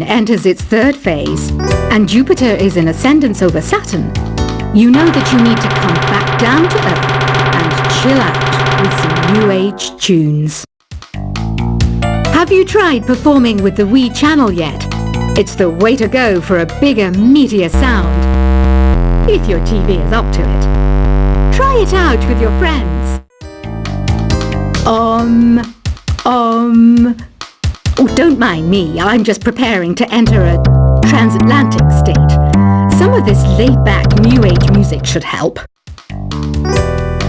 enters its third phase, and Jupiter is in ascendance over Saturn, you know that you need to come back down to Earth and chill out with some new age tunes. Have you tried performing with the Wii channel yet? It's the way to go for a bigger, meatier sound. If your TV is up to it. Try it out with your friends. Oh, don't mind me, I'm just preparing to enter a transatlantic state. Some of this laid-back New Age music should help.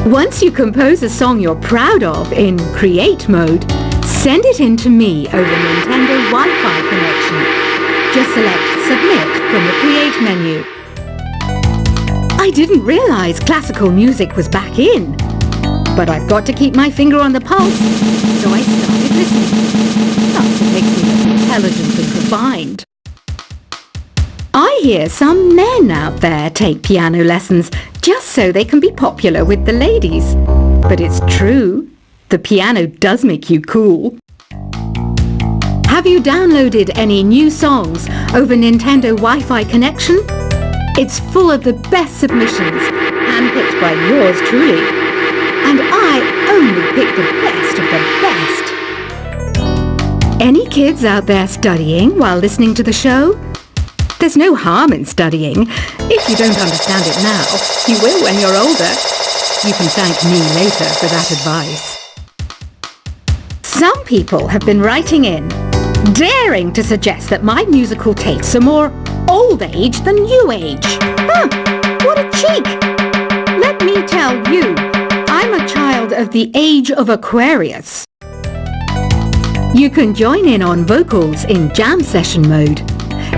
Once you compose a song you're proud of in Create mode, send it in to me over Nintendo Wi-Fi connection. Just select Submit from the Create menu. I didn't realize classical music was back in. But I've got to keep my finger on the pulse, so I started listening. That's what makes me look intelligent and refined. I hear some men out there take piano lessons just so they can be popular with the ladies. But it's true, the piano does make you cool. Have you downloaded any new songs over Nintendo Wi-Fi connection? It's full of the best submissions, handpicked by yours truly. And I only pick the best of the best. Any kids out there studying while listening to the show? There's no harm in studying. If you don't understand it now, you will when you're older. You can thank me later for that advice. Some people have been writing in, daring to suggest that my musical tastes are more old age than new age. Huh, what a cheek! Let me tell you, I'm a child of the age of Aquarius. You can join in on vocals in jam session mode.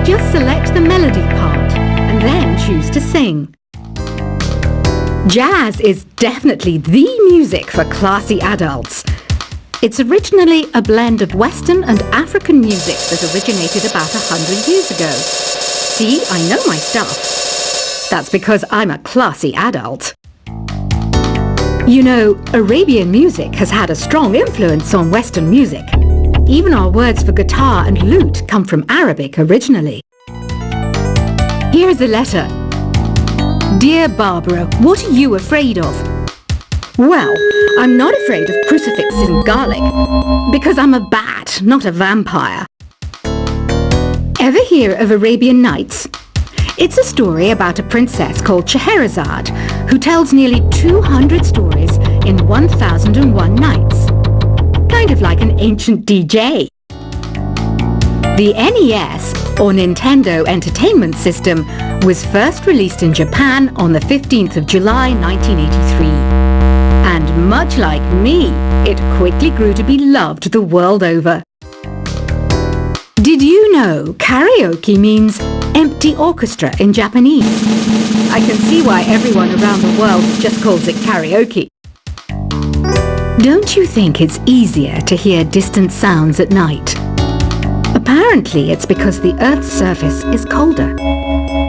Just select the melody part and then choose to sing. Jazz is definitely the music for classy adults. It's originally a blend of Western and African music that originated about 100 years ago. See, I know my stuff. That's because I'm a classy adult. You know, Arabian music has had a strong influence on Western music. Even our words for guitar and lute come from Arabic originally. Here's a letter. Dear Barbara, what are you afraid of? Well, I'm not afraid of crucifixes and garlic, because I'm a bat, not a vampire. Ever hear of Arabian Nights? It's a story about a princess called Scheherazade, who tells nearly 200 stories in 1001 nights. Kind of like an ancient DJ. The NES, or Nintendo Entertainment System, was first released in Japan on the 15th of July 1983. And much like me, it quickly grew to be loved the world over. Did you know karaoke means empty orchestra in Japanese? I can see why everyone around the world just calls it karaoke. Don't you think it's easier to hear distant sounds at night? Apparently it's because the Earth's surface is colder.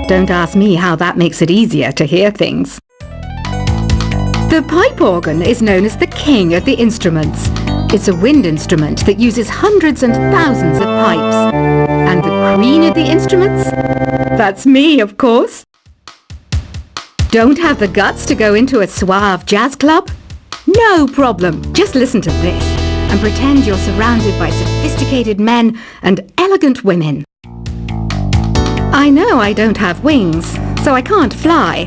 Don't ask me how that makes it easier to hear things. The pipe organ is known as the king of the instruments. It's a wind instrument that uses hundreds and thousands of pipes. And the queen of the instruments? That's me, of course. Don't have the guts to go into a suave jazz club? No problem. Just listen to this and pretend you're surrounded by sophisticated men and elegant women. I know I don't have wings, so I can't fly.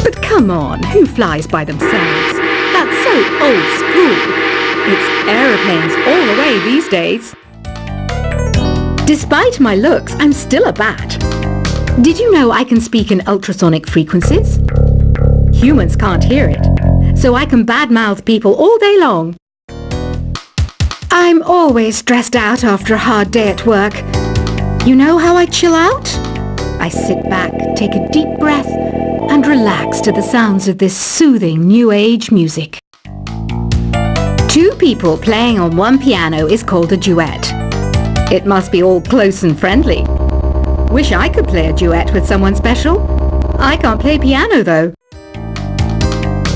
But come on, who flies by themselves? That's so old school. It's aeroplanes all the way these days. Despite my looks, I'm still a bat. Did you know I can speak in ultrasonic frequencies? Humans can't hear it, so I can badmouth people all day long. I'm always stressed out after a hard day at work. You know how I chill out? I sit back, take a deep breath, and relax to the sounds of this soothing new age music. Two people playing on one piano is called a duet. It must be all close and friendly. Wish I could play a duet with someone special. I can't play piano though.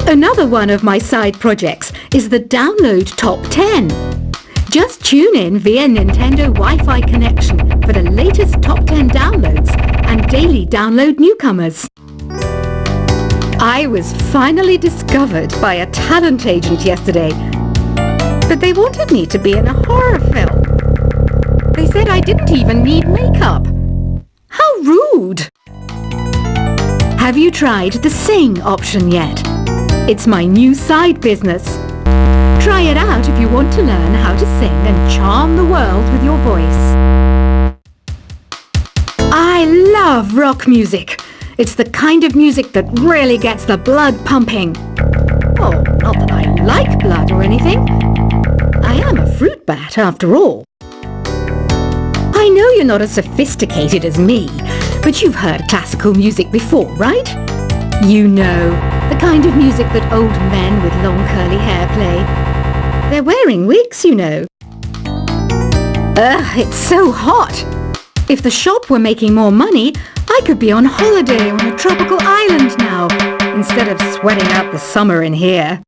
Another one of my side projects is the Download Top 10. Just tune in via Nintendo Wi-Fi connection for the latest top 10 downloads and daily download newcomers. I was finally discovered by a talent agent yesterday, but they wanted me to be in a horror film. They said I didn't even need makeup. How rude! Have you tried the Sing option yet? It's my new side business. Try it out if you want to learn how to sing and charm the world with your voice. I love rock music. It's the kind of music that really gets the blood pumping. Oh, not that I like blood or anything. I am a fruit bat after all. I know you're not as sophisticated as me, but you've heard classical music before, right? You know, the kind of music that old men with long curly hair play. They're wearing wigs, you know. Ugh, it's so hot. If the shop were making more money, I could be on holiday on a tropical island now, instead of sweating out the summer in here.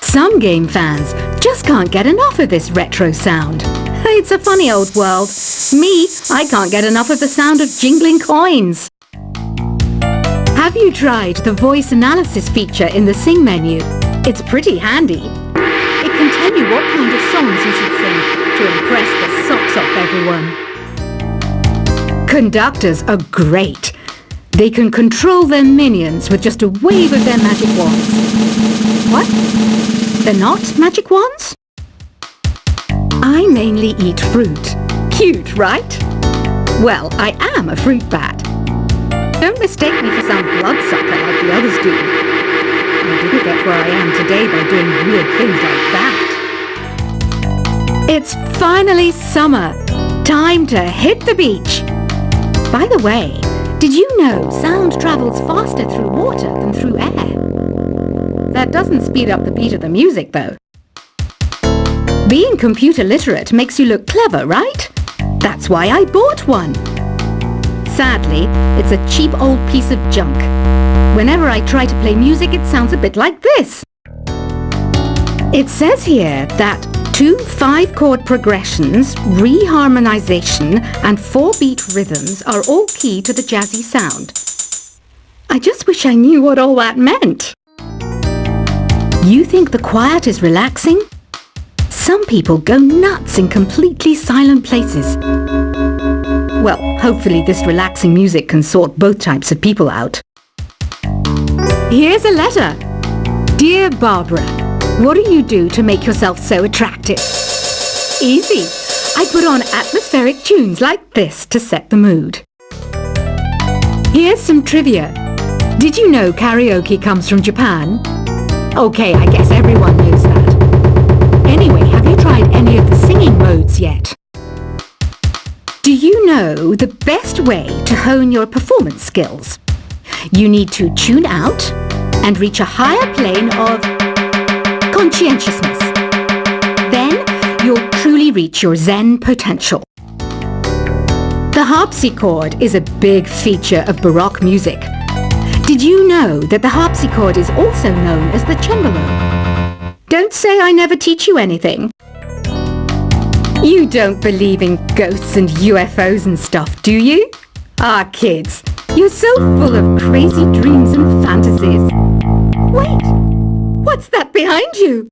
Some game fans just can't get enough of this retro sound. It's a funny old world. Me, I can't get enough of the sound of jingling coins. Have you tried the voice analysis feature in the Sing menu? It's pretty handy. It can tell you what kind of songs you should sing to impress the socks off everyone. Conductors are great. They can control their minions with just a wave of their magic wands. What? They're not magic wands? I mainly eat fruit. Cute, right? Well, I am a fruit bat. Don't mistake me for some bloodsucker like the others do. I didn't get where I am today by doing weird things like that. It's finally summer. Time to hit the beach. By the way, did you know sound travels faster through water than through air? That doesn't speed up the beat of the music, though. Being computer literate makes you look clever, right? That's why I bought one. Sadly, it's a cheap old piece of junk. Whenever I try to play music, it sounds a bit like this. It says here that 2 5-chord progressions, reharmonization, and 4-beat rhythms are all key to the jazzy sound. I just wish I knew what all that meant. You think the quiet is relaxing? Some people go nuts in completely silent places. Well, hopefully this relaxing music can sort both types of people out. Here's a letter. Dear Barbara, what do you do to make yourself so attractive? Easy. I put on atmospheric tunes like this to set the mood. Here's some trivia. Did you know karaoke comes from Japan? Okay, I guess everyone knows that. Anyway, have you tried any of the singing modes yet? Do you know the best way to hone your performance skills? You need to tune out and reach a higher plane of conscientiousness. Then you'll truly reach your Zen potential. The harpsichord is a big feature of Baroque music. Did you know that the harpsichord is also known as the cembalo? Don't say I never teach you anything. You don't believe in ghosts and UFOs and stuff, do you? Ah, kids, you're so full of crazy dreams and fantasies. Wait, what's that behind you?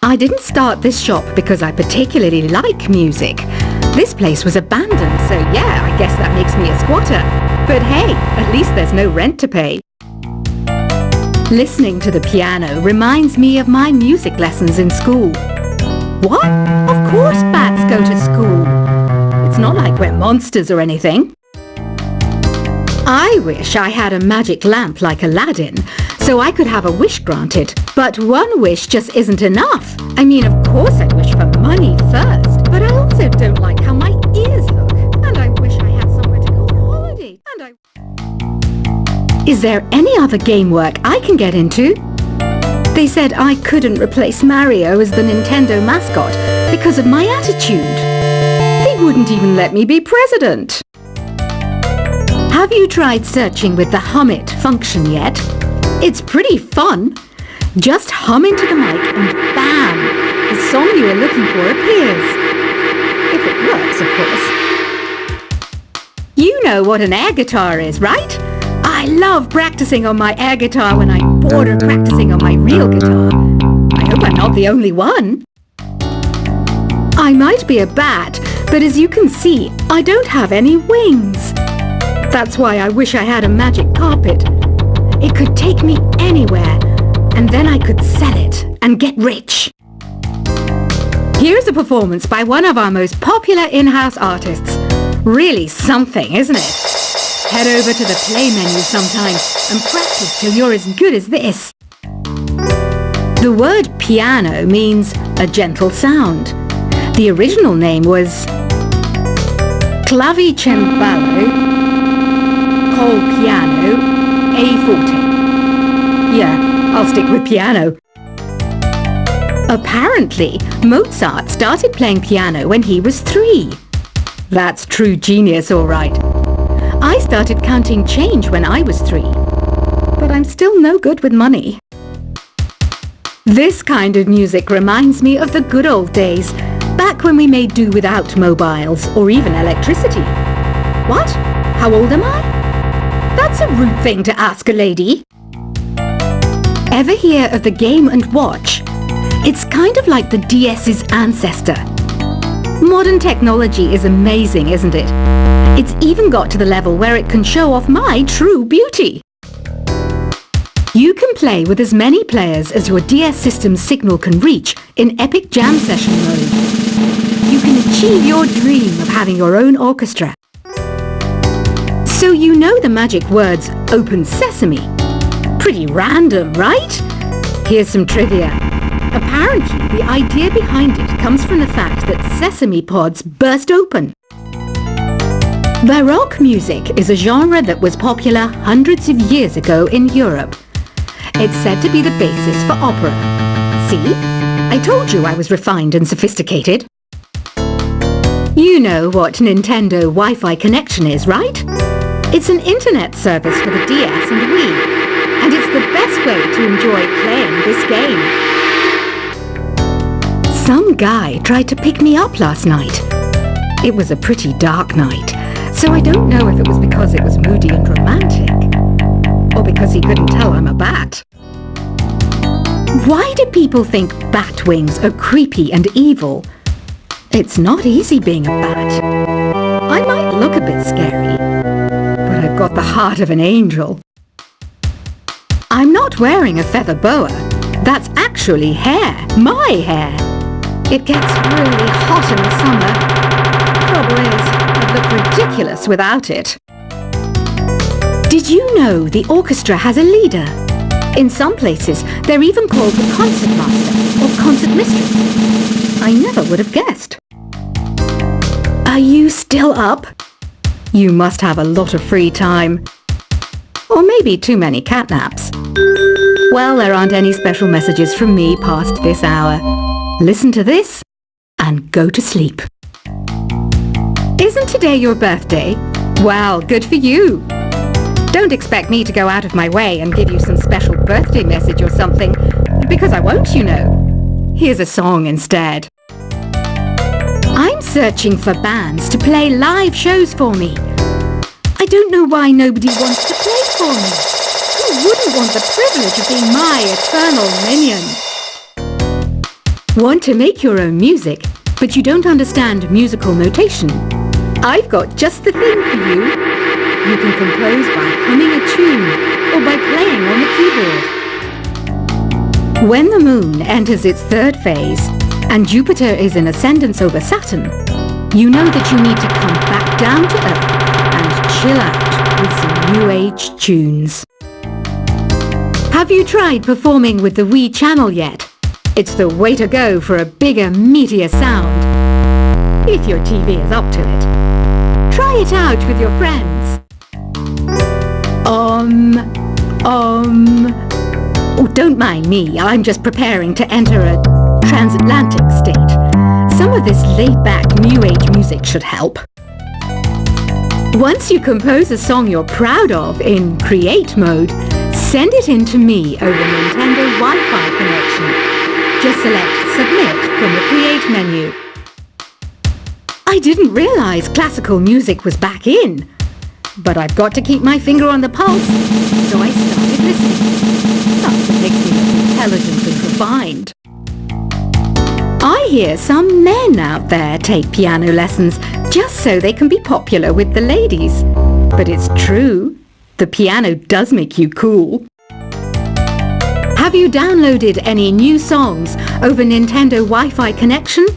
I didn't start this shop because I particularly like music. This place was abandoned, so yeah, I guess that makes me a squatter. But hey, at least there's no rent to pay. Listening to the piano reminds me of my music lessons in school. What? Of course bats go to school. It's not like we're monsters or anything. I wish I had a magic lamp like Aladdin, so I could have a wish granted. But one wish just isn't enough. I mean, of course I'd wish for money first, but I also don't like how my ears look. And I wish I had somewhere to go on holiday. Is there any other game work I can get into? They said I couldn't replace Mario as the Nintendo mascot because of my attitude. They wouldn't even let me be president. Have you tried searching with the Hum It function yet? It's pretty fun. Just hum into the mic and bam! The song you are looking for appears. If it of course. You know what an air guitar is, right? I love practicing on my air guitar when I'm bored of practicing on my real guitar. I hope I'm not the only one. I might be a bat, but as you can see, I don't have any wings. That's why I wish I had a magic carpet. It could take me anywhere, and then I could sell it and get rich. Here's a performance by one of our most popular in-house artists. Really something, isn't it? Head over to the play menu sometime and practice till you're as good as this. The word piano means a gentle sound. The original name was clavicembalo col piano a forte. Yeah, I'll stick with piano. Apparently, Mozart started playing piano when he was 3. That's true genius, all right. I started counting change when I was 3, but I'm still no good with money. This kind of music reminds me of the good old days, back when we made do without mobiles or even electricity. What? How old am I? That's a rude thing to ask a lady. Ever hear of the Game & Watch? It's kind of like the DS's ancestor. Modern technology is amazing, isn't it? It's even got to the level where it can show off my true beauty. You can play with as many players as your DS system's signal can reach in Epic Jam Session mode. You can achieve your dream of having your own orchestra. So you know the magic words Open Sesame. Pretty random, right? Here's some trivia. Apparently, the idea behind it comes from the fact that sesame pods burst open. Baroque music is a genre that was popular hundreds of years ago in Europe. It's said to be the basis for opera. See? I told you I was refined and sophisticated. You know what Nintendo Wi-Fi connection is, right? It's an internet service for the DS and Wii, and it's the best way to enjoy playing this game. Some guy tried to pick me up last night. It was a pretty dark night, so I don't know if it was because it was moody and romantic, or because he couldn't tell I'm a bat. Why do people think bat wings are creepy and evil? It's not easy being a bat. I might look a bit scary, but I've got the heart of an angel. I'm not wearing a feather boa. That's actually hair, my hair. It gets really hot in the summer. Trouble is, I'd look ridiculous without it. Did you know the orchestra has a leader? In some places, they're even called the concertmaster or concert mistress. I never would have guessed. Are you still up? You must have a lot of free time. Or maybe too many catnaps. Well, there aren't any special messages from me past this hour. Listen to this and go to sleep. Isn't today your birthday? Well, good for you. Don't expect me to go out of my way and give you some special birthday message or something, because I won't, you know. Here's a song instead. I'm searching for bands to play live shows for me. I don't know why nobody wants to play for me. Who wouldn't want the privilege of being my eternal minion? Want to make your own music, but you don't understand musical notation? I've got just the thing for you. You can compose by humming a tune or by playing on the keyboard. When the moon enters its 3rd phase and Jupiter is in ascendance over Saturn, you know that you need to come back down to Earth and chill out with some new age tunes. Have you tried performing with the Wii channel yet? It's the way to go for a bigger, meatier sound. If your TV is up to it. Try it out with your friends. Oh, don't mind me. I'm just preparing to enter a transatlantic state. Some of this laid-back New Age music should help. Once you compose a song you're proud of in Create mode, send it in to me over Nintendo Wi-Fi connection. Just select Submit from the Create menu. I didn't realize classical music was back in. But I've got to keep my finger on the pulse, so I started listening. That's what makes me look intelligent and refined. I hear some men out there take piano lessons just so they can be popular with the ladies. But it's true, the piano does make you cool. Have you downloaded any new songs over Nintendo Wi-Fi connection?